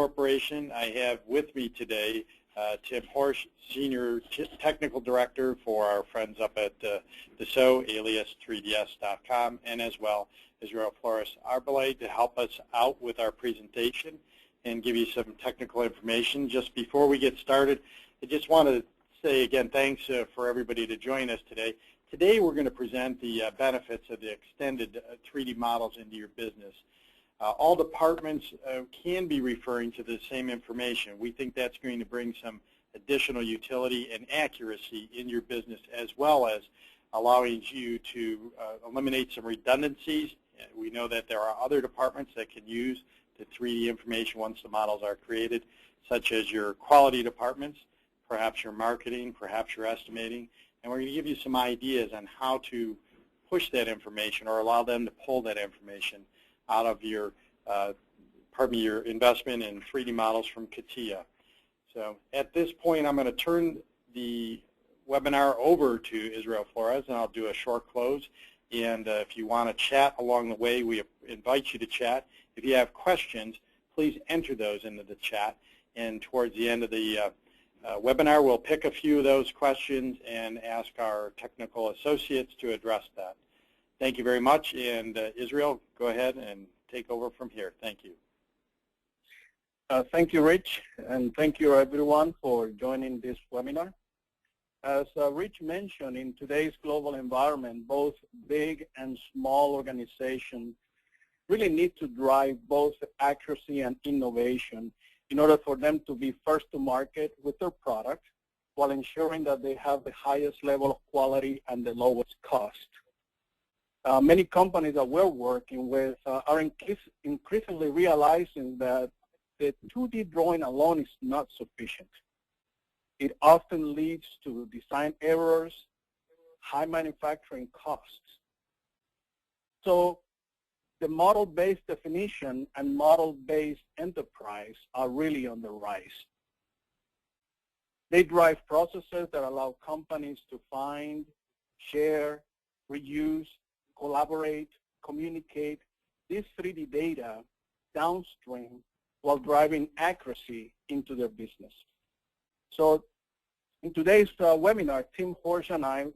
Corporation. I have with me today Tim Horsch, Senior Technical Director for our friends up at Dassault, alias 3ds.com, and as well Israel Flores Arbalay to help us out with our presentation and give you some technical information. Just before we get started, I just want to say again thanks for everybody to join us today. Today we're going to present the benefits of the extended 3D models into your business. All departments can be referring to the same information. We think that's going to bring some additional utility and accuracy in your business, as well as allowing you to eliminate some redundancies. We know that there are other departments that can use the 3D information once the models are created, such as your quality departments, perhaps your marketing, perhaps your estimating. And we're going to give you some ideas on how to push that information or allow them to pull that information out of your, your investment in 3D models from CATIA. So at this point, I'm going to turn the webinar over to Israel Flores, and I'll do a short close. And if you want to chat along the way, we invite you to chat. If you have questions, please enter those into the chat. And towards the end of the webinar, we'll pick a few of those questions and ask our technical associates to address that. Thank you very much, and Israel, go ahead and take over from here. Thank you. Thank you, Rich, and thank you everyone for joining this webinar. As Rich mentioned, in today's global environment, both big and small organizations really need to drive both accuracy and innovation in order for them to be first to market with their product while ensuring that they have the highest level of quality and the lowest cost. Many companies that we're working with are increasingly realizing that the 2D drawing alone is not sufficient. It often leads to design errors, high manufacturing costs. So the model-based definition and model-based enterprise are really on the rise. They drive processes that allow companies to find, share, reuse, collaborate, communicate this 3D data downstream while driving accuracy into their business. So in today's webinar, Tim Horsch and I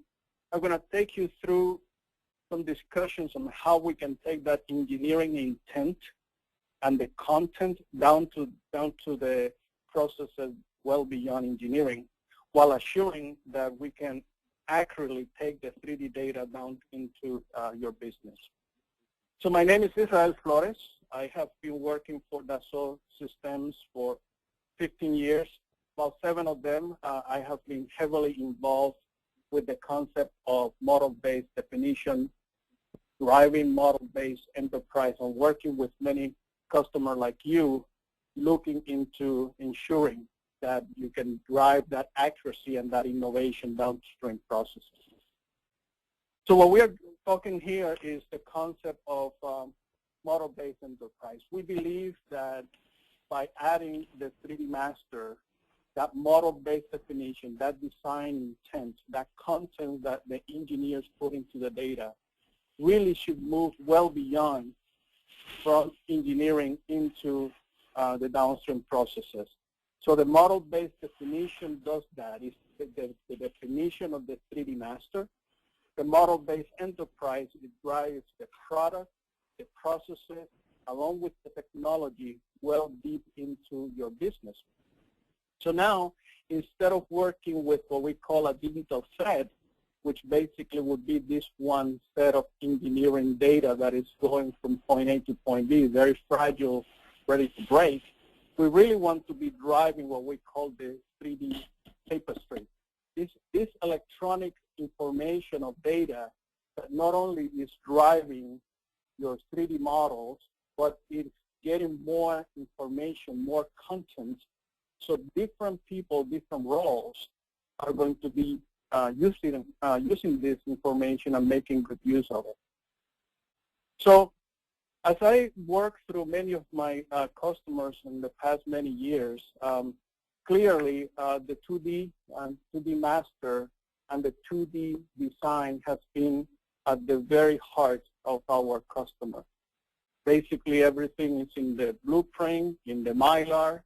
are going to take you through some discussions on how we can take that engineering intent and the content down to the processes well beyond engineering, while assuring that we can accurately take the 3D data down into your business. So my name is Israel Flores. I have been working for Dassault Systems for 15 years. About 7 of them, I have been heavily involved with the concept of model-based definition, driving model-based enterprise, and working with many customers like you, looking into ensuring that you can drive that accuracy and that innovation downstream processes. So what we are talking here is the concept of model-based enterprise. We believe that by adding the 3D master, that model-based definition, that design intent, that content that the engineers put into the data really should move well beyond from engineering into the downstream processes. So the model-based definition does that. It's the definition of the 3D master. The model-based enterprise, it drives the product, the processes, along with the technology well deep into your business. So now, instead of working with what we call a digital thread, which basically would be this one set of engineering data that is going from point A to point B, very fragile, ready to break, we really want to be driving what we call the 3D tapestry. This electronic information of data that not only is driving your 3D models, but it's getting more information, more content. So different people, different roles are going to be using this information and making good use of it. So as I work through many of my customers in the past many years, clearly the 2D and 2D master and the 2D design has been at the very heart of our customer. Basically, everything is in the blueprint, in the Mylar.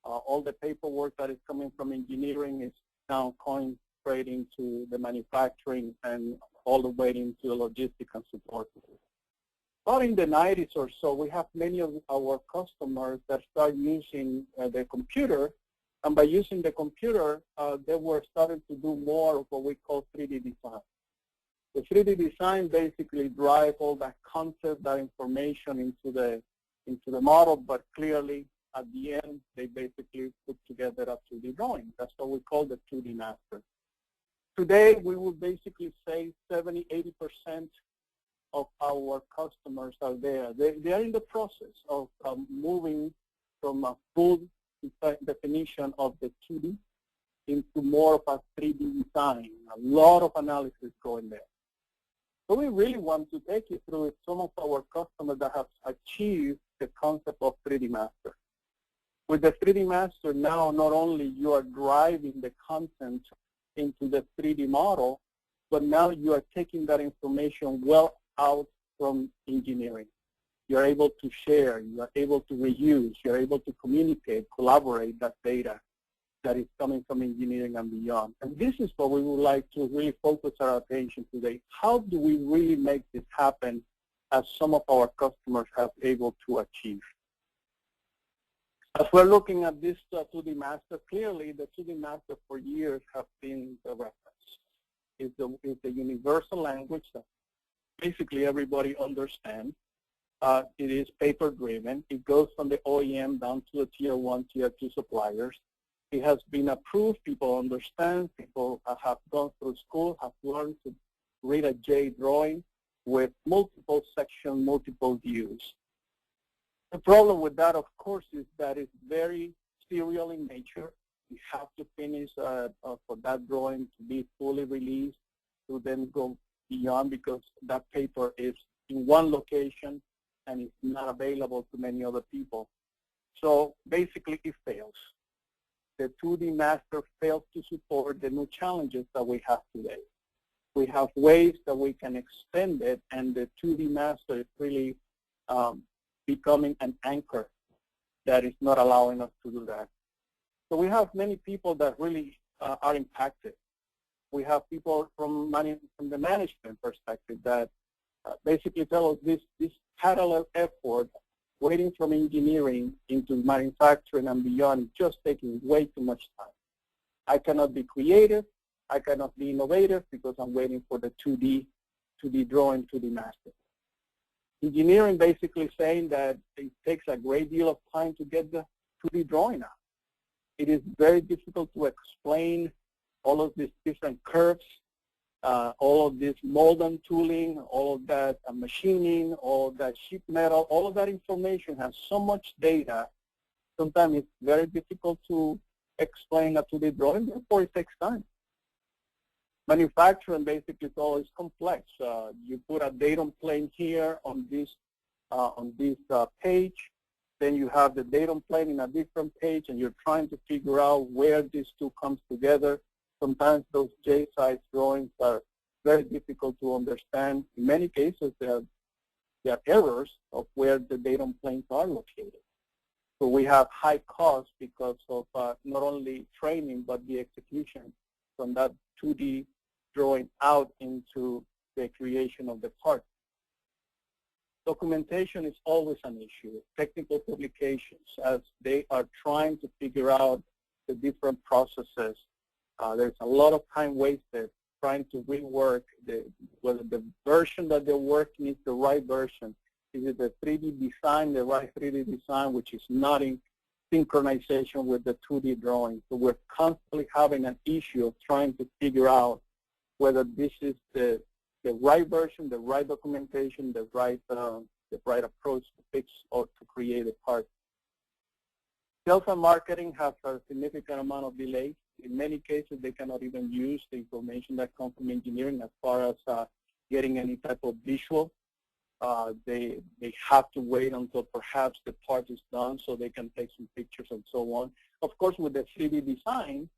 All the paperwork that is coming from engineering is now going straight into the manufacturing and all the way into the logistics and support. But in the 90s or so, we have many of our customers that start using the computer, and by using the computer, they were starting to do more of what we call 3D design. The 3D design basically drives all that concept, that information into the model, but clearly at the end, they basically put together a 2D drawing. That's what we call the 2D master. Today, we would basically say 70, 80% of our customers are there. They are in the process of moving from a full definition of the 2D into more of a 3D design. A lot of analysis going there. So we really want to take you through some of our customers that have achieved the concept of 3D master. With the 3D master now, not only you are driving the content into the 3D model, but now you are taking that information well out from engineering. You're able to share, you are able to reuse, you're able to communicate, collaborate that data that is coming from engineering and beyond. And this is what we would like to really focus our attention today. How do we really make this happen as some of our customers have able to achieve? As we're looking at this 2D master, clearly the 2D master for years have been the reference. It's the universal language that basically everybody understands. It is paper-driven. It goes from the OEM down to the Tier 1, Tier 2 suppliers. It has been approved. People understand. People have gone through school, have learned to read a J drawing with multiple sections, multiple views. The problem with that, of course, is that it's very serial in nature. You have to finish for that drawing to be fully released to then go beyond, because that paper is in one location and it's not available to many other people. So basically it fails. The 2D master fails to support the new challenges that we have today. We have ways that we can extend it, and the 2D master is really becoming an anchor that is not allowing us to do that. So we have many people that really are impacted. We have people from the management perspective that basically tell us this parallel effort, waiting from engineering into manufacturing and beyond, is just taking way too much time. I cannot be creative. I cannot be innovative because I'm waiting for the 2D drawing, 2D master. Engineering basically saying that it takes a great deal of time to get the 2D drawing out. It is very difficult to explain all of these different curves, all of this mold and tooling, all of that machining, all of that sheet metal, all of that information has so much data. Sometimes it's very difficult to explain a 2D drawing, therefore it takes time. Manufacturing basically is always complex. You put a datum plane here on this page, then you have the datum plane in a different page, and you're trying to figure out where these two comes together. Sometimes those J-size drawings are very difficult to understand. In many cases, there are errors of where the datum planes are located. So we have high costs because of not only training, but the execution from that 2D drawing out into the creation of the part. Documentation is always an issue. Technical publications, as they are trying to figure out the different processes, there's a lot of time wasted trying to rework whether the version that they're working is the right version. Is it the 3D design, the right 3D design, which is not in synchronization with the 2D drawing. So we're constantly having an issue of trying to figure out whether this is the right version, the right documentation, the right approach to fix or to create a part. Sales and marketing have a significant amount of delay. In many cases, they cannot even use the information that comes from engineering as far as getting any type of visual. They have to wait until perhaps the part is done so they can take some pictures and so on. Of course, with the 3D design,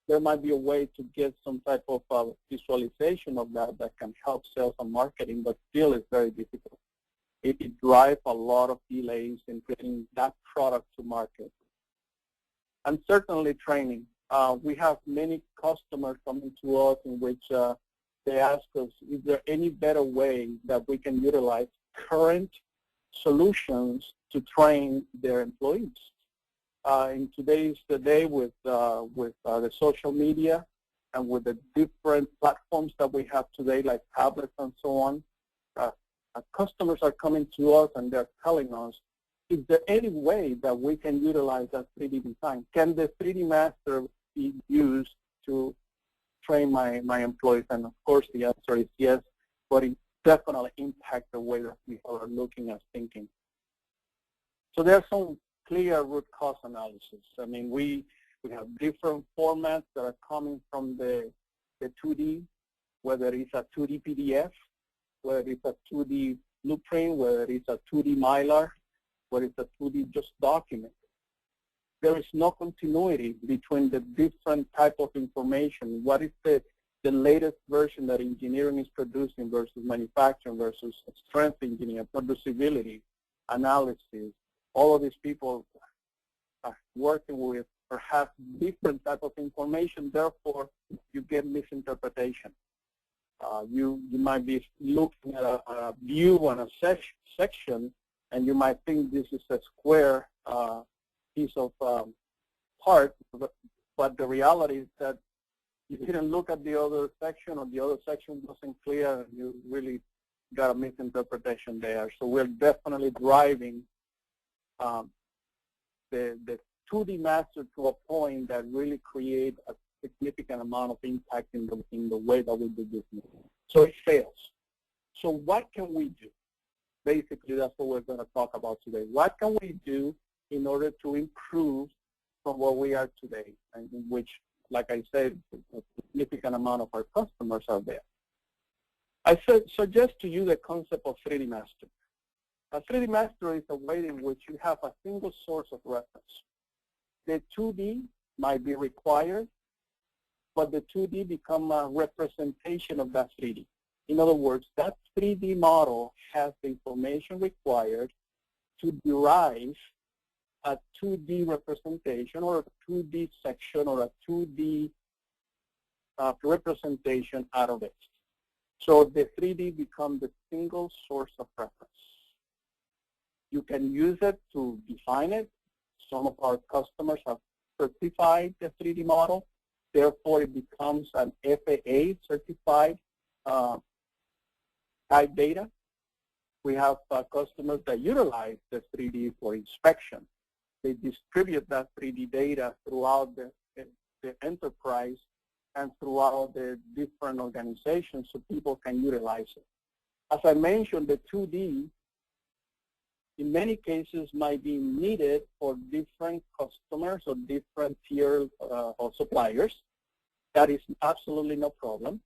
there might be a way to get some type of visualization of that can help sales and marketing, but still it's very difficult. it drives a lot of delays in getting that product to market. And certainly training. We have many customers coming to us in which they ask us, is there any better way that we can utilize current solutions to train their employees? In today's day with the social media and with the different platforms that we have today, like tablets and so on, customers are coming to us and they're telling us, is there any way that we can utilize that 3D design? Can the 3D Master be used to train my employees? And of course the answer is yes, but it definitely impacts the way that we are looking at thinking. So there's some clear root cause analysis. I mean, we have different formats that are coming from the 2D, whether it's a 2D PDF, whether it's a 2D blueprint, whether it's a 2D Mylar, whether it's a 2D just document. There is no continuity between the different type of information. What is the latest version that engineering is producing versus manufacturing versus strength engineering, producibility, analysis. All of these people are working with perhaps different type of information, therefore you get misinterpretation. You might be looking at a view on a section, and you might think this is a square piece of part, but the reality is that you didn't look at the other section, or the other section wasn't clear, and you really got a misinterpretation there. So we're definitely driving the 2D Master to a point that really create a significant amount of impact in the way that we do business. So it fails. So what can we do? Basically, that's what we're going to talk about today. What can we do in order to improve from where we are today, and in which, like I said, a significant amount of our customers are there? I suggest to you the concept of 3D Master. A 3D Master is a way in which you have a single source of reference. The 2D might be required, but the 2D become a representation of that 3D. In other words, that 3D model has the information required to derive a 2D representation or a 2D section or a 2D representation out of it. So the 3D becomes the single source of reference. You can use it to define it. Some of our customers have certified the 3D model. Therefore, it becomes an FAA certified type data. We have customers that utilize the 3D for inspection. They distribute that 3D data throughout the enterprise and throughout the different organizations so people can utilize it. As I mentioned, the 2D in many cases might be needed for different customers or different tiers of suppliers. That is absolutely no problem.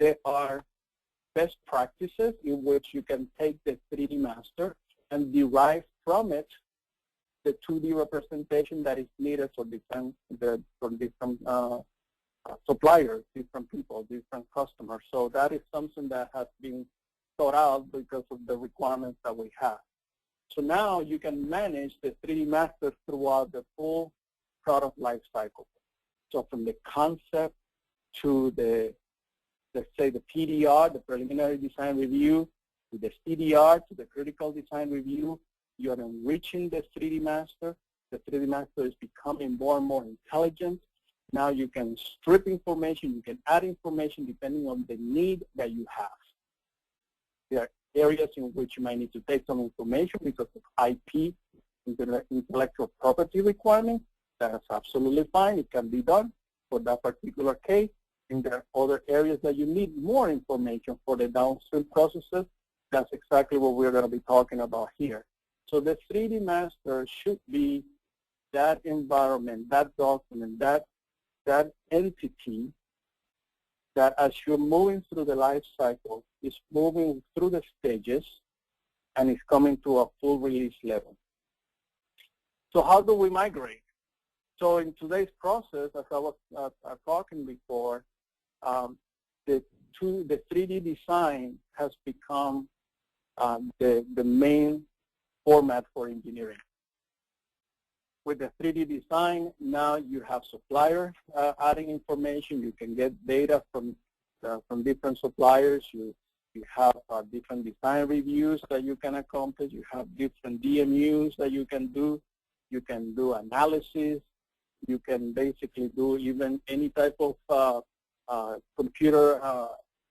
There are best practices in which you can take the 3D Master and derive from it the 2D representation that is needed for different suppliers, different people, different customers. So that is something that has been thought out because of the requirements that we have. So now you can manage the 3D Master throughout the full product life cycle. So from the concept to the, let's say, the PDR, the preliminary design review, to the CDR, to the critical design review, you are enriching the 3D Master. The 3D Master is becoming more and more intelligent. Now you can strip information, you can add information depending on the need that you have. There are areas in which you might need to take some information because of IP, intellectual property requirements. That's absolutely fine. It can be done for that particular case. And there are other areas that you need more information for the downstream processes. That's exactly what we're going to be talking about here. So the 3D Master should be that environment, that document, that entity that as you're moving through the life cycle is moving through the stages and is coming to a full release level. So how do we migrate? So in today's process, as I was talking before, the 3D design has become the main format for engineering. With the 3D design, now you have supplier adding information. You can get data from different suppliers. You have different design reviews that you can accomplish. You have different DMUs that you can do. You can do analysis. You can basically do even any type of computer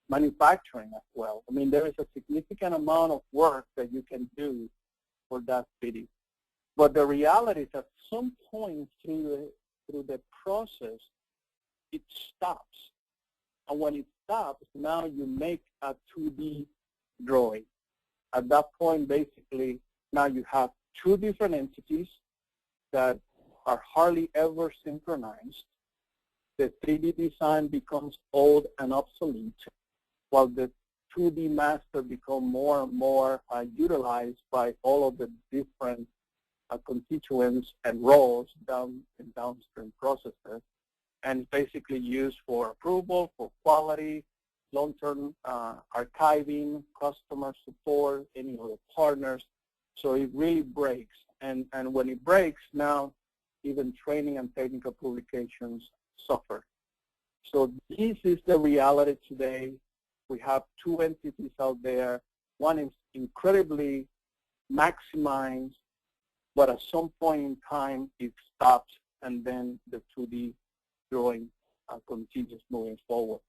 manufacturing as well. I mean, there is a significant amount of work that you can do for that 3D. But the reality is at some point through the process, it stops. And when it stops, now you make a 2D drawing. At that point, basically, now you have two different entities that are hardly ever synchronized. The 3D design becomes old and obsolete, while the 2D master becomes more and more utilized by all of the different constituents and roles in downstream processes, and it's basically used for approval, for quality, long-term archiving, customer support, any other partners. So it really breaks. And when it breaks, now even training and technical publications suffer. So this is the reality today. We have two entities out there. One is incredibly maximized, but at some point in time it stops, and then the 2D drawing continues moving forward.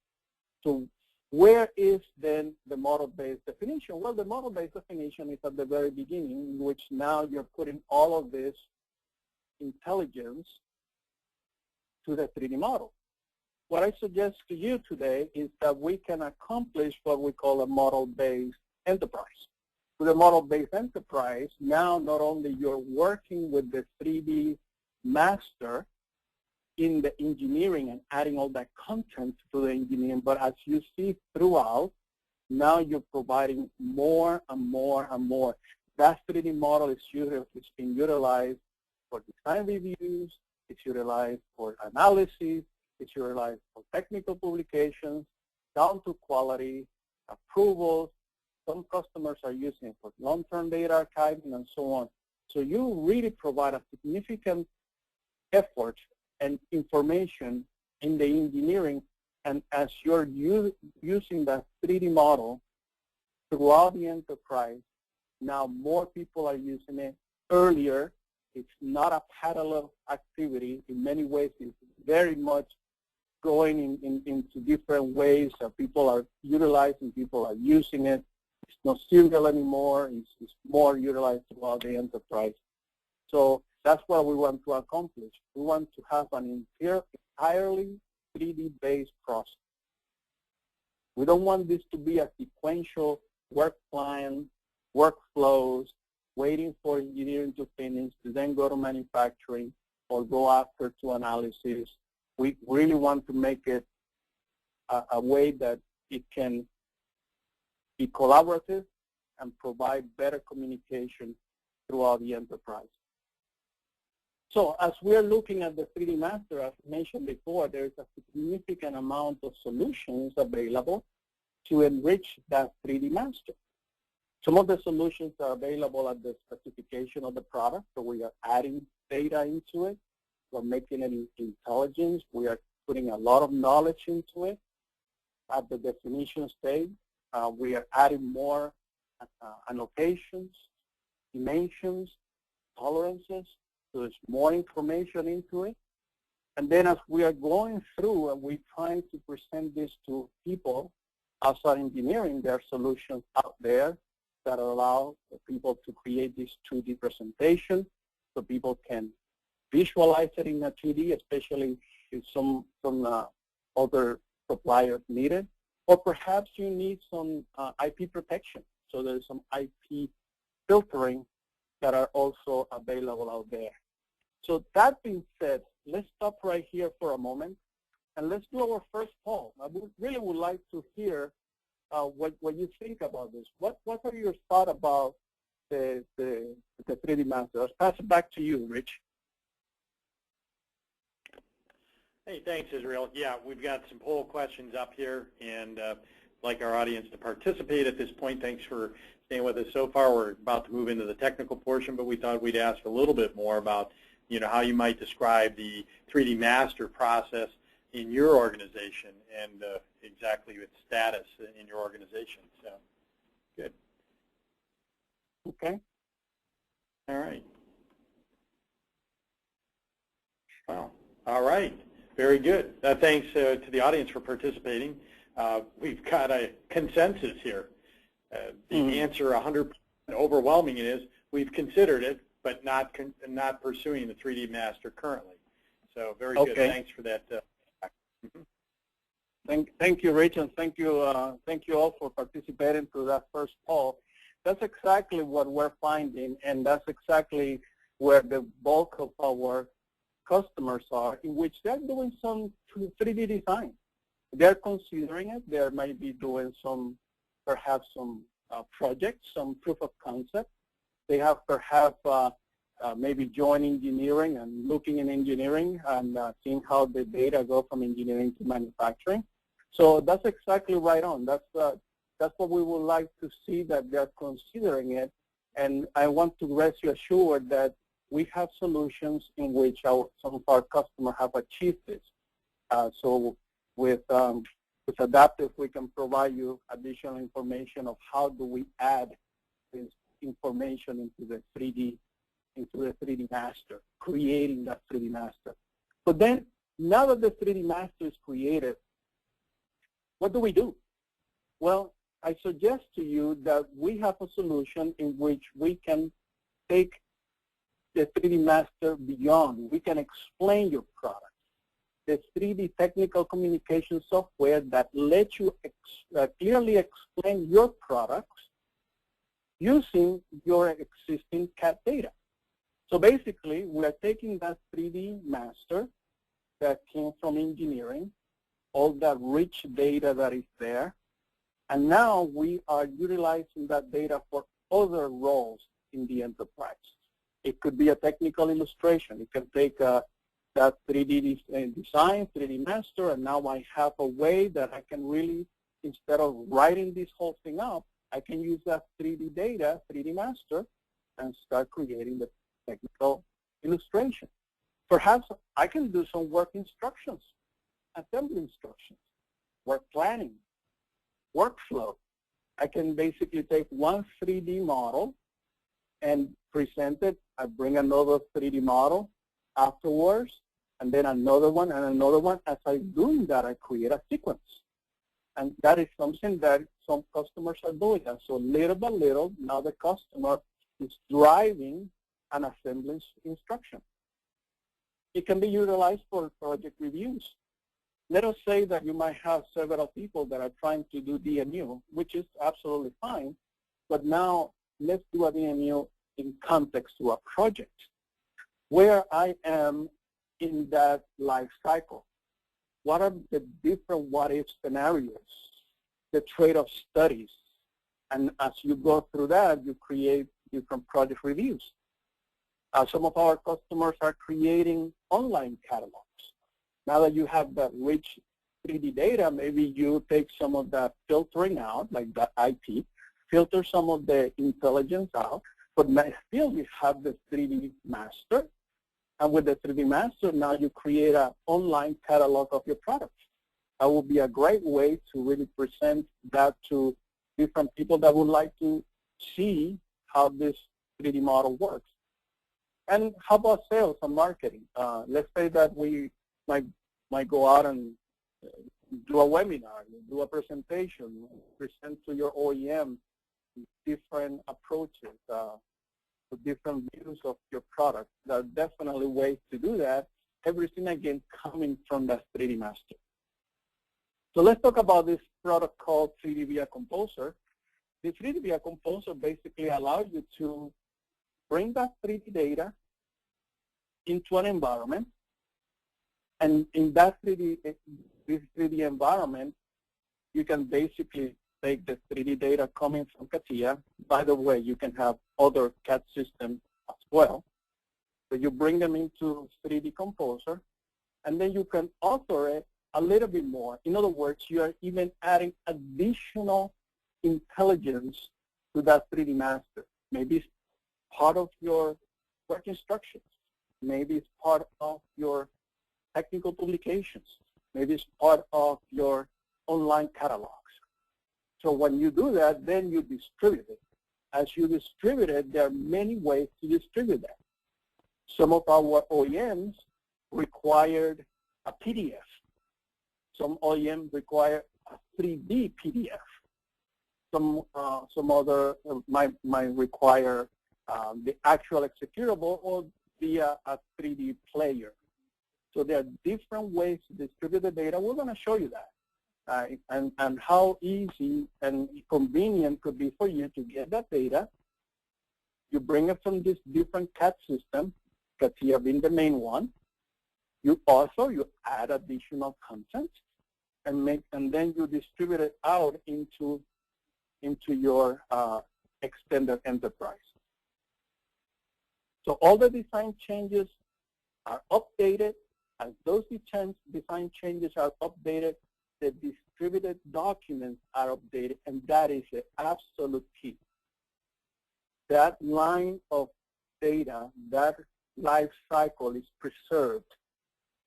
So where is then the model-based definition? Well, the model-based definition is at the very beginning, in which now you're putting all of this intelligence to the 3D model. What I suggest to you today is that we can accomplish what we call a model-based enterprise. With a model-based enterprise, now not only you're working with the 3D master in the engineering and adding all that content to the engineering, but as you see throughout, now you're providing more and more and more. That 3D model is being utilized for design reviews, it's utilized for analysis, it's utilized for technical publications, down to quality, approvals. Some customers are using it for long-term data archiving and so on. So you really provide a significant effort and information in the engineering, and as you're using that 3D model throughout the enterprise, now more people are using it earlier. It's not a parallel activity. In many ways, it's very much going into different ways that people are utilizing, people are using it. It's not serial anymore. It's more utilized throughout the enterprise. So that's what we want to accomplish. We want to have an entirely 3D-based process. We don't want this to be a sequential work plan, workflows, waiting for engineering to finish, to then go to manufacturing, or go after to analysis. We really want to make it a way that it can be collaborative and provide better communication throughout the enterprise. So as we're looking at the 3D master, as mentioned before, there's a significant amount of solutions available to enrich that 3D master. Some of the solutions are available at the specification of the product, so we are adding data into it. We're making it intelligence. We are putting a lot of knowledge into it. At the definition stage, we are adding more annotations, dimensions, tolerances, so there's more information into it. And then as we are going through and we're trying to present this to people outside engineering, there are solutions out there that allow people to create this 2D presentation so people can visualize it in a 2D, especially if some other suppliers need it. Or perhaps you need some IP protection. So there's some IP filtering that are also available out there. So that being said, let's stop right here for a moment and let's do our first poll. I really would like to hear what you think about this. What are your thoughts about the 3D master? I'll pass it back to you, Rich. Hey, thanks, Israel. Yeah, we've got some poll questions up here, and like our audience to participate at this point. Thanks for staying with us so far. We're about to move into the technical portion, but we thought we'd ask a little bit more about, how you might describe the 3D master process in your organization and exactly its status in your organization. So, good. Okay. All right. Wow. All right. Very good. Thanks to the audience for participating. We've got a consensus here. The answer 100% overwhelming is we've considered it, but not pursuing the 3D master currently. So very good. Thanks for that. Thank you, Rich, and thank you all for participating to that first poll. That's exactly what we're finding, and that's exactly where the bulk of our customers are, in which they're doing some 3D design. They're considering it. They might be doing perhaps some projects, some proof of concept. They have perhaps maybe joined engineering and looking in engineering and seeing how the data go from engineering to manufacturing. So that's exactly right on. That's what we would like to see, that they're considering it. And I want to rest you assured that we have solutions in which some of our customers have achieved this. So with Adaptive, we can provide you additional information of how do we add this information into the 3D master, creating that 3D master. But then, now that the 3D master is created, what do we do? Well, I suggest to you that we have a solution in which we can take the 3D master beyond. We can explain your product. The 3D technical communication software that lets you clearly explain your products using your existing CAD data. So basically, we are taking that 3D master that came from engineering, all that rich data that is there, and now we are utilizing that data for other roles in the enterprise. It could be a technical illustration. It can take that 3D design, 3D master, and now I have a way that I can really, instead of writing this whole thing up, I can use that 3D data, 3D master, and start creating the technical illustration. Perhaps I can do some work instructions, assembly instructions, work planning, workflow. I can basically take one 3D model and present it. I bring another 3D model afterwards, and then another one and another one. As I'm doing that, I create a sequence. And that is something that some customers are doing. And so little by little, now the customer is driving an assembly instruction. It can be utilized for project reviews. Let us say that you might have several people that are trying to do DMU, which is absolutely fine. But now let's do a DMU in context to a project where I am in that life cycle. What are the different what-if scenarios, the trade-off studies? And as you go through that, you create different project reviews. Some of our customers are creating online catalogs. Now that you have that rich 3D data, maybe you take some of that filtering out, like that IP, filter some of the intelligence out, but still you have the 3D master. And with the 3D master, now you create an online catalog of your products. That would be a great way to really present that to different people that would like to see how this 3D model works. And how about sales and marketing? Let's say that we might go out and do a webinar, do a presentation, present to your OEM different approaches, different views of your product. There are definitely ways to do that. Everything, again, coming from that 3D master. So let's talk about this product called 3D Via Composer. The 3D Via Composer basically allows you to bring that 3D data into an environment. And in that 3D environment, you can basically take the 3D data coming from CATIA. By the way, you can have other CAD systems as well. So you bring them into 3D Composer, and then you can author it a little bit more. In other words, you are even adding additional intelligence to that 3D master. Maybe it's part of your work instructions. Maybe it's part of your technical publications. Maybe it's part of your online catalogs. So when you do that, then you distribute it. As you distribute it, there are many ways to distribute that. Some of our OEMs required a PDF. Some OEMs require a 3D PDF. Some other might require the actual executable or via a 3D player. So there are different ways to distribute the data. We're going to show you that and how easy and convenient could be for you to get that data. You bring it from this different CAD system, CATIA being the main one. You add additional content and then you distribute it out into your extended enterprise. So all the design changes are updated. As those design changes are updated, the distributed documents are updated, and that is the absolute key. That line of data, that life cycle is preserved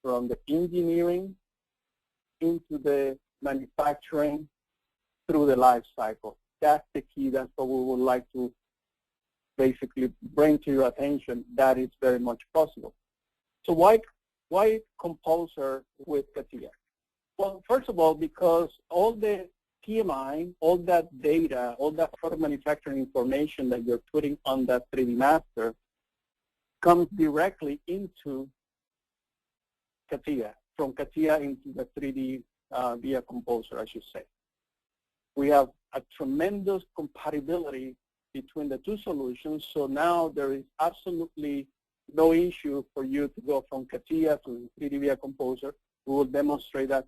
from the engineering into the manufacturing through the life cycle. That's the key. That's what we would like to basically bring to your attention. That is very much possible. So why Composer with CATIA? Well, first of all, because all the PMI, all that data, all that product manufacturing information that you're putting on that 3D master comes directly into CATIA, from CATIA into the 3D via Composer, I should say. We have a tremendous compatibility between the two solutions, so now there is absolutely no issue for you to go from CATIA to 3D via Composer. We will demonstrate that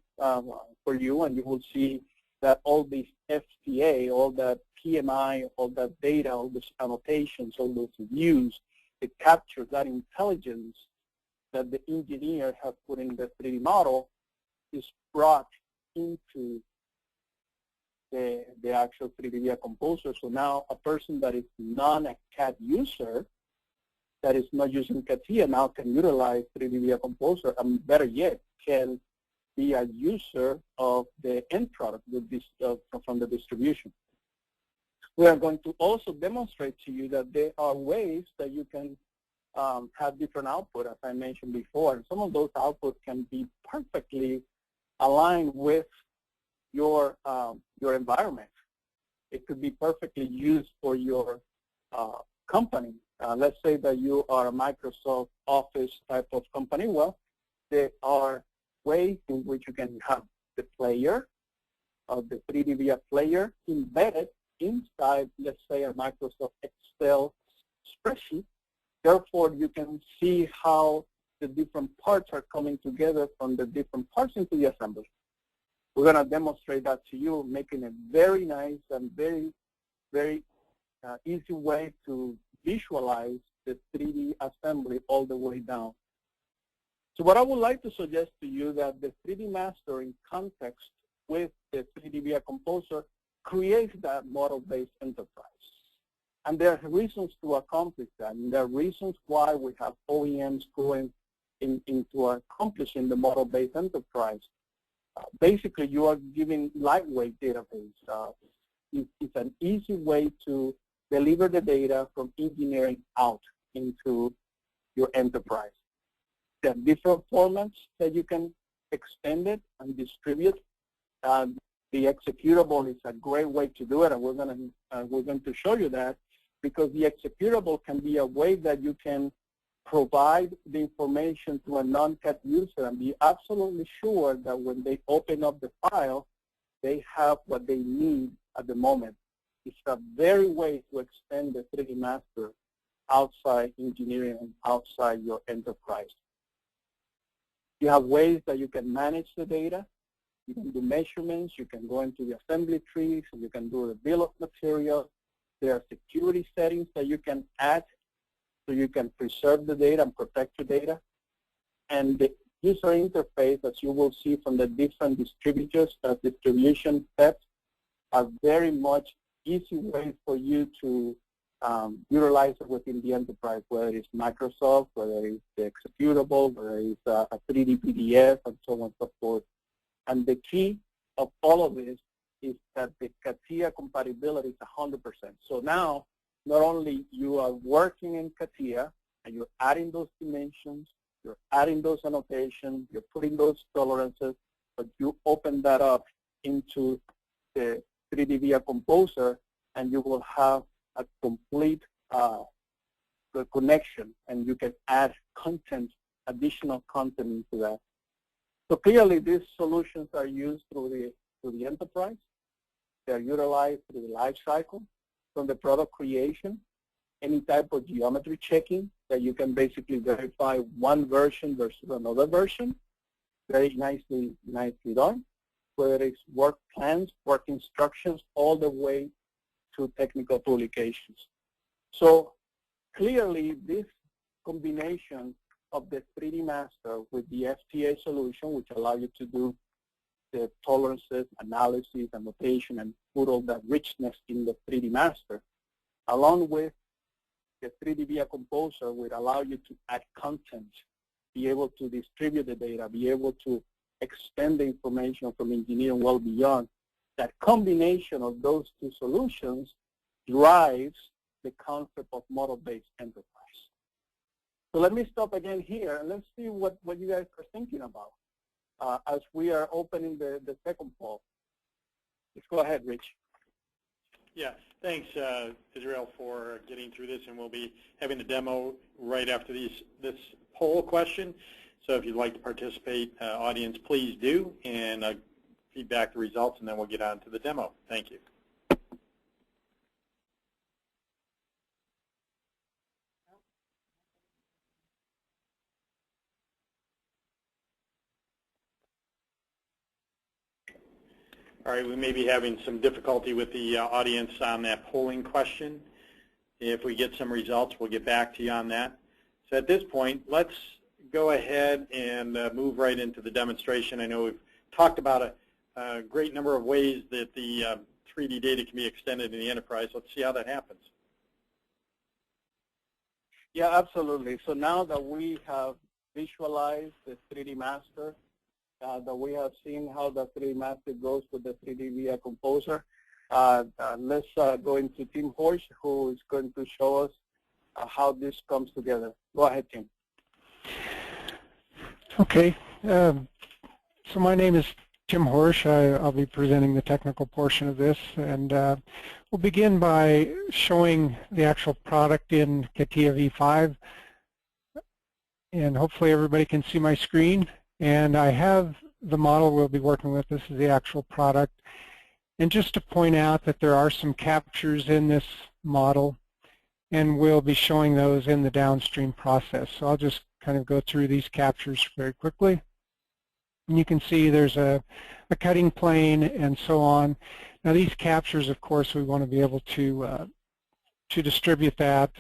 for you, and you will see that all these FTA, all that PMI, all that data, all those annotations, all those views, it captures that intelligence that the engineer has put in the 3D model is brought into the actual 3D via Composer. So now a person that is not a CAD user, that is not using CATIA, now can utilize 3D via Composer, and better yet, can be a user of the end product with this, from the distribution. We are going to also demonstrate to you that there are ways that you can have different output, as I mentioned before. And some of those outputs can be perfectly aligned with your environment. It could be perfectly used for your company. Let's say that you are a Microsoft Office type of company. Well, there are ways in which you can have the player, the 3D via player, embedded inside, let's say, a Microsoft Excel spreadsheet. Therefore, you can see how the different parts are coming together from the different parts into the assembly. We're going to demonstrate that to you, making a very nice and very, very easy way to visualize the 3D assembly all the way down. So what I would like to suggest to you that the 3D master in context with the 3D via Composer creates that model-based enterprise. And there are reasons to accomplish that, and there are reasons why we have OEMs going into accomplishing the model-based enterprise. Basically, you are giving lightweight database. It's an easy way to deliver the data from engineering out into your enterprise. There are different formats that you can extend it and distribute. The executable is a great way to do it, and we're going to show you that, because the executable can be a way that you can provide the information to a non-CAD user and be absolutely sure that when they open up the file, they have what they need at the moment. It's a very way to extend the 3D master outside engineering and outside your enterprise. You have ways that you can manage the data. You can do measurements. You can go into the assembly trees, and you can do the bill of material. There are security settings that you can add so you can preserve the data and protect the data. And the user interface, as you will see from the different distributors, distribution steps, are very much easy ways for you to utilize it within the enterprise, whether it's Microsoft, whether it's the executable, whether it's a 3D PDF, and so on and so forth. And the key of all of this is that the CATIA compatibility is 100%. So now, not only you are working in CATIA, and you're adding those dimensions, you're adding those annotations, you're putting those tolerances, but you open that up into the 3D Via Composer, and you will have a complete connection, and you can add content, additional content into that. So clearly, these solutions are used through the enterprise. They are utilized through the life cycle, from the product creation, any type of geometry checking that you can basically verify one version versus another version. Very nicely done. Whether it's work plans, work instructions, all the way to technical publications. So clearly, this combination of the 3D Master with the FTA solution, which allow you to do the tolerances, analysis, annotation, and put all that richness in the 3D Master, along with the 3D Via Composer, would allow you to add content, be able to distribute the data, be able to extend the information from engineering well beyond. That combination of those two solutions drives the concept of model-based enterprise. So let me stop again here, and let's see what you guys are thinking about as we are opening the second poll. Let's go ahead, Rich. Yeah, thanks, Israel, for getting through this, and we'll be having a demo right after this poll question. So if you'd like to participate, audience, please do, and feedback the results, and then we'll get on to the demo. Thank you. All right, we may be having some difficulty with the audience on that polling question. If we get some results, we'll get back to you on that. So at this point, let's go ahead and move right into the demonstration. I know we've talked about a great number of ways that the 3D data can be extended in the enterprise. Let's see how that happens. Yeah, absolutely. So now that we have visualized the 3D Master, that we have seen how the 3D Master goes with the 3D Via Composer, let's go into Tim Horsch, who is going to show us how this comes together. Go ahead, Tim. Okay. So my name is Tim Horsch. I'll be presenting the technical portion of this, and we'll begin by showing the actual product in CATIA V5, and hopefully everybody can see my screen. And I have the model we'll be working with. This is the actual product. And just to point out that there are some captures in this model, and we'll be showing those in the downstream process. So I'll just kind of go through these captures very quickly. And you can see there's a cutting plane and so on. Now these captures, of course, we want to be able to distribute that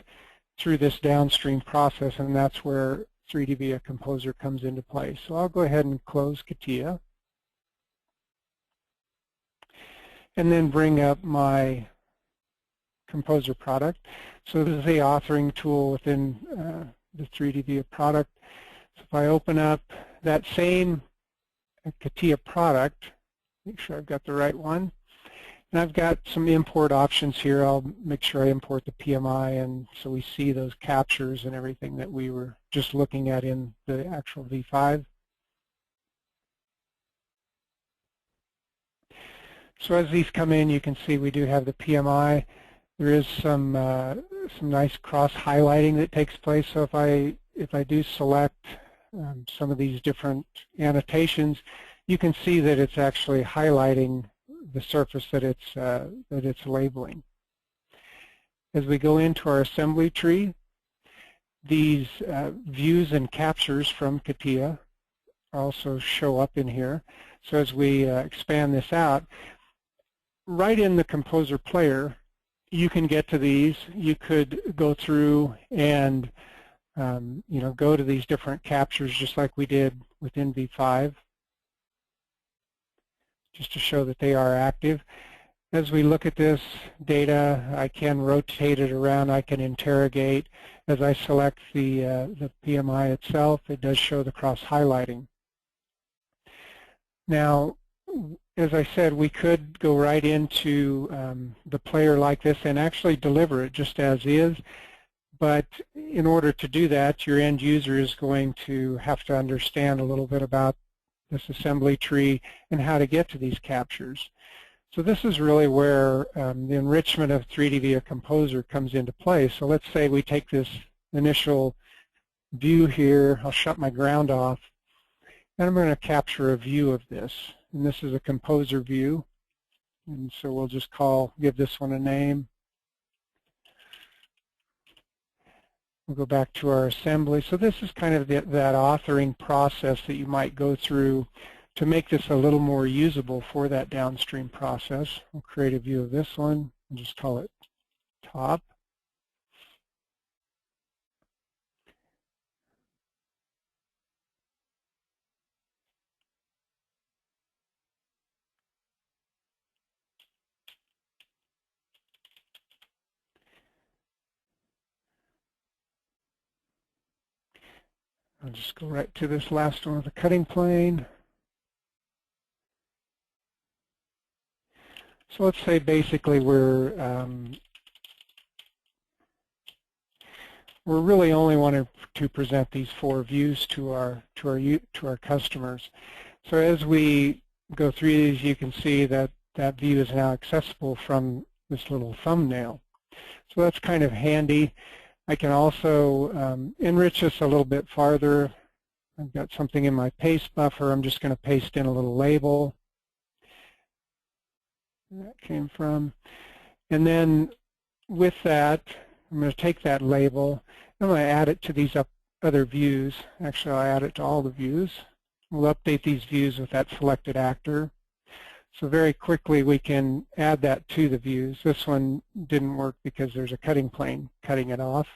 through this downstream process, and that's where 3D Via Composer comes into play. So I'll go ahead and close CATIA, and then bring up my Composer product. So this is the authoring tool within the 3D Via product. So if I open up that same CATIA product, make sure I've got the right one, and I've got some import options here. I'll make sure I import the PMI, and so we see those captures and everything that we were just looking at in the actual V5. So as these come in, you can see we do have the PMI. There is some nice cross-highlighting that takes place. So if I do select some of these different annotations, you can see that it's actually highlighting the surface that it's labeling. As we go into our assembly tree, these views and captures from CATIA also show up in here. So as we expand this out, right in the Composer player, you can get to these. You could go through and go to these different captures just like we did within V5, just to show that they are active. as we look at this data, I can rotate it around, I can interrogate. As I select the PMI itself, it does show the cross-highlighting. Now, as I said, we could go right into the player like this and actually deliver it just as is. But in order to do that, your end user is going to have to understand a little bit about this assembly tree and how to get to these captures. So this is really where the enrichment of 3D via Composer comes into play. So let's say we take this initial view here. I'll shut my ground off, and I'm going to capture a view of this. And this is a Composer view. And so we'll just give this one a name. We'll go back to our assembly. So this is kind of that authoring process that you might go through to make this a little more usable for that downstream process. We'll create a view of this one and just call it top. I'll just go right to this last one with the cutting plane. So let's say basically we're really only wanting to present these 4 views to our customers. So as we go through these, you can see that that view is now accessible from this little thumbnail. So that's kind of handy. I can also enrich this a little bit farther. I've got something in my paste buffer. I'm just going to paste in a little label. That came from. And then with that, I'm going to take that label. I'm going to add it to these other views. Actually, I'll add it to all the views. We'll update these views with that selected actor. So very quickly we can add that to the views. This one didn't work because there's a cutting plane cutting it off.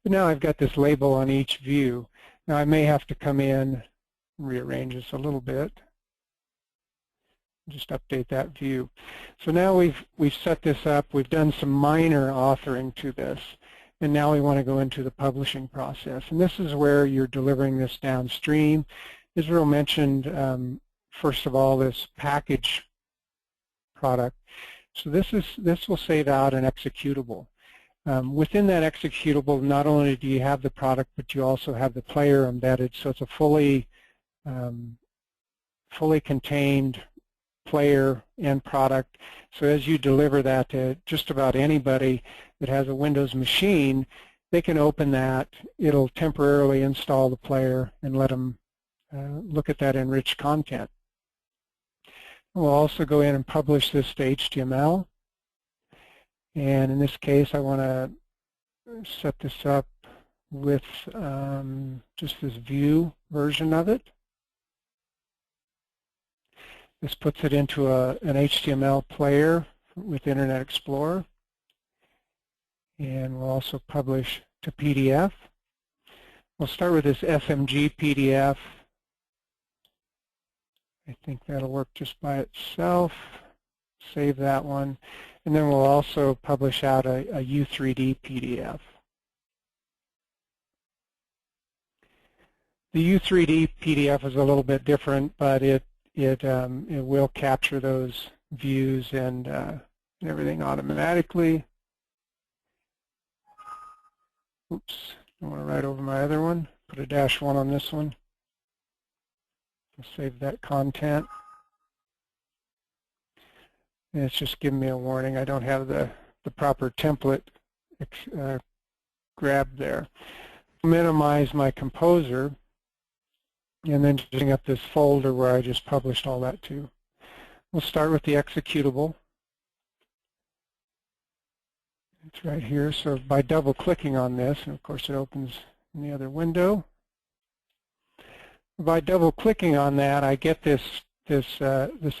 But now I've got this label on each view. Now I may have to come in and rearrange this a little bit. Just update that view. So now we've set this up. We've done some minor authoring to this. And now we want to go into the publishing process. And this is where you're delivering this downstream. Israel mentioned first of all, this package product. So this will save out an executable. Within that executable, not only do you have the product, but you also have the player embedded. So it's a fully contained player and product. So as you deliver that to just about anybody that has a Windows machine, they can open that. It'll temporarily install the player and let them look at that enriched content. We'll also go in and publish this to HTML. And in this case, I want to set this up with just this view version of it. This puts it into an HTML player with Internet Explorer. And we'll also publish to PDF. We'll start with this SMG PDF. I think that'll work just by itself. Save that one. And then we'll also publish out a U3D PDF. The U3D PDF is a little bit different, but it will capture those views and everything automatically. Oops, I want to write over my other one. Put a -1 on this one. Save that content. And it's just giving me a warning. I don't have the proper template grabbed there. Minimize my Composer and then just bring up this folder where I just published all that to. We'll start with the executable. It's right here. So by double-clicking on this, and of course it opens in the other window. By double-clicking on that, I get this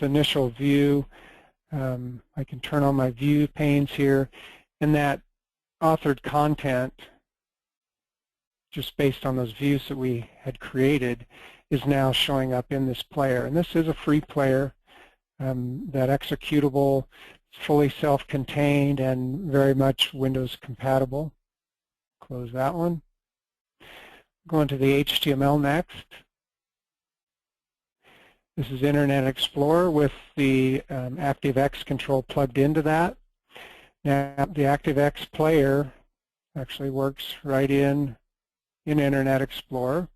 initial view. I can turn on my view panes here, and that authored content, just based on those views that we had created, is now showing up in this player. And this is a free player. that executable, fully self-contained, and very much Windows compatible. Close that one. Go into the HTML next. This is Internet Explorer with the ActiveX control plugged into that. Now the ActiveX player actually works right in Internet Explorer.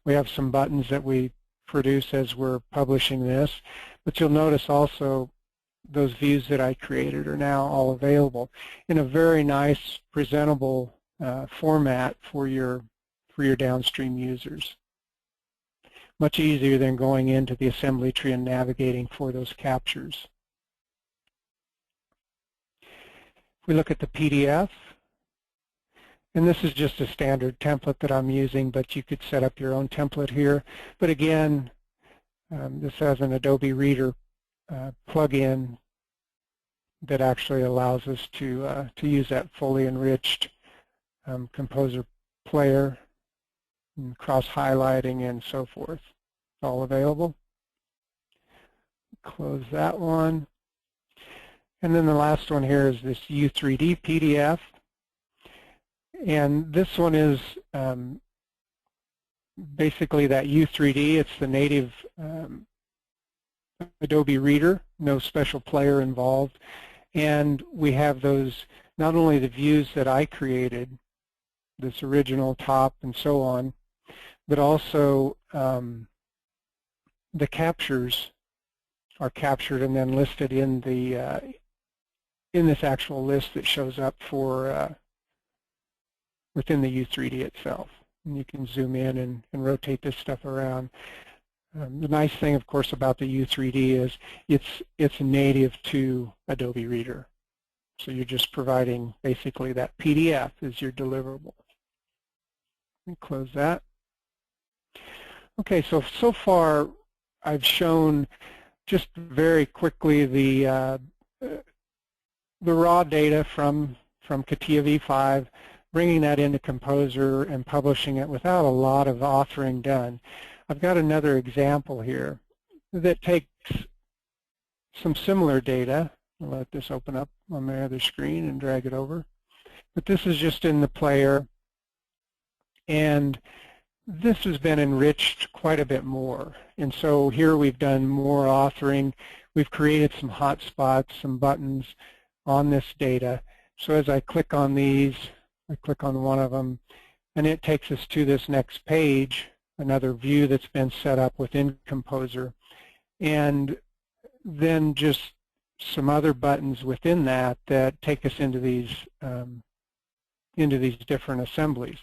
We have some buttons that we produce as we're publishing this, but you'll notice also those views that I created are now all available in a very nice, presentable format for your downstream users. Much easier than going into the assembly tree and navigating for those captures. If we look at the PDF, and this is just a standard template that I'm using, but you could set up your own template here. But again, this has an Adobe Reader plug-in that actually allows us to use that fully enriched Composer player, and cross-highlighting and so forth. All available. Close that one. And then the last one here is this U3D PDF. And this one is basically that U3D. It's the native Adobe Reader, no special player involved. And we have those, not only the views that I created, this original top and so on, but also the captures are captured and then listed in the in this actual list that shows up for within the U3D itself. And you can zoom in and rotate this stuff around. The nice thing, of course, about the U3D is it's native to Adobe Reader. So you're just providing basically that PDF as your deliverable. And close that. Okay, so far I've shown just very quickly the raw data from CATIA V5, bringing that into Composer and publishing it without a lot of authoring done. I've got another example here that takes some similar data. I'll let this open up on my other screen and drag it over. But this is just in the player, and this has been enriched quite a bit more. And so here we've done more authoring. We've created some hotspots, some buttons on this data. So as I click on these, I click on one of them, and it takes us to this next page, another view that's been set up within Composer, and then just some other buttons within that take us into these different assemblies.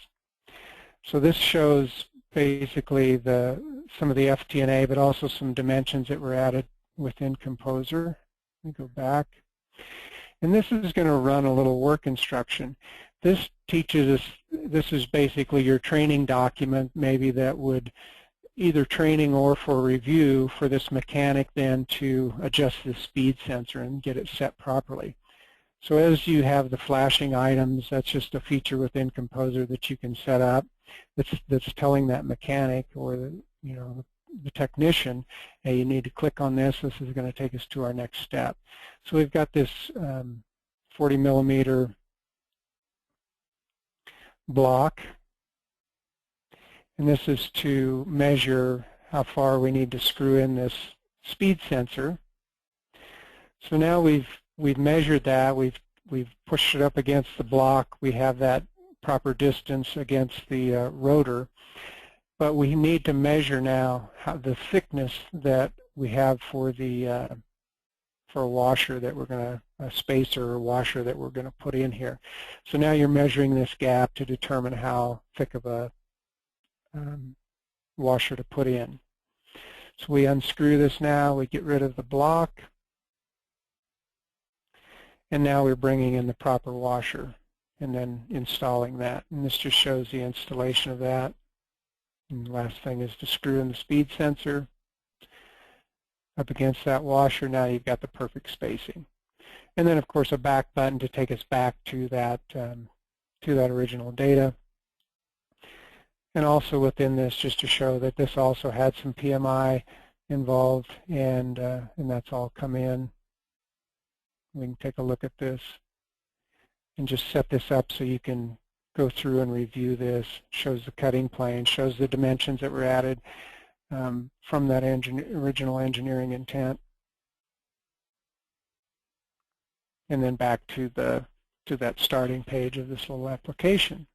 So this shows basically some of the FTNA, but also some dimensions that were added within Composer. Let me go back. And this is going to run a little work instruction. This teaches us, this is basically your training document, maybe that would either training or for review for this mechanic then to adjust the speed sensor and get it set properly. So as you have the flashing items, that's just a feature within Composer that you can set up that's telling that mechanic or the technician, hey, you need to click on this. This is going to take us to our next step. So we've got this 40 millimeter block, and this is to measure how far we need to screw in this speed sensor. So now we've measured that. We've pushed it up against the block. We have that proper distance against the rotor, but we need to measure now the thickness that we have for a washer that we're going to, a spacer or washer that we're going to put in here. So now you're measuring this gap to determine how thick of a washer to put in. So we unscrew this now, we get rid of the block, and now we're bringing in the proper washer and then installing that. And this just shows the installation of that. And the last thing is to screw in the speed sensor up against that washer. Now you've got the perfect spacing. And then of course a back button to take us back to that original data. And also within this, just to show that this also had some PMI involved, and that's all come in. We can take a look at this and just set this up so you can go through and review this. Shows the cutting plane, shows the dimensions that were added from that original engineering intent, and then back to that starting page of this little application.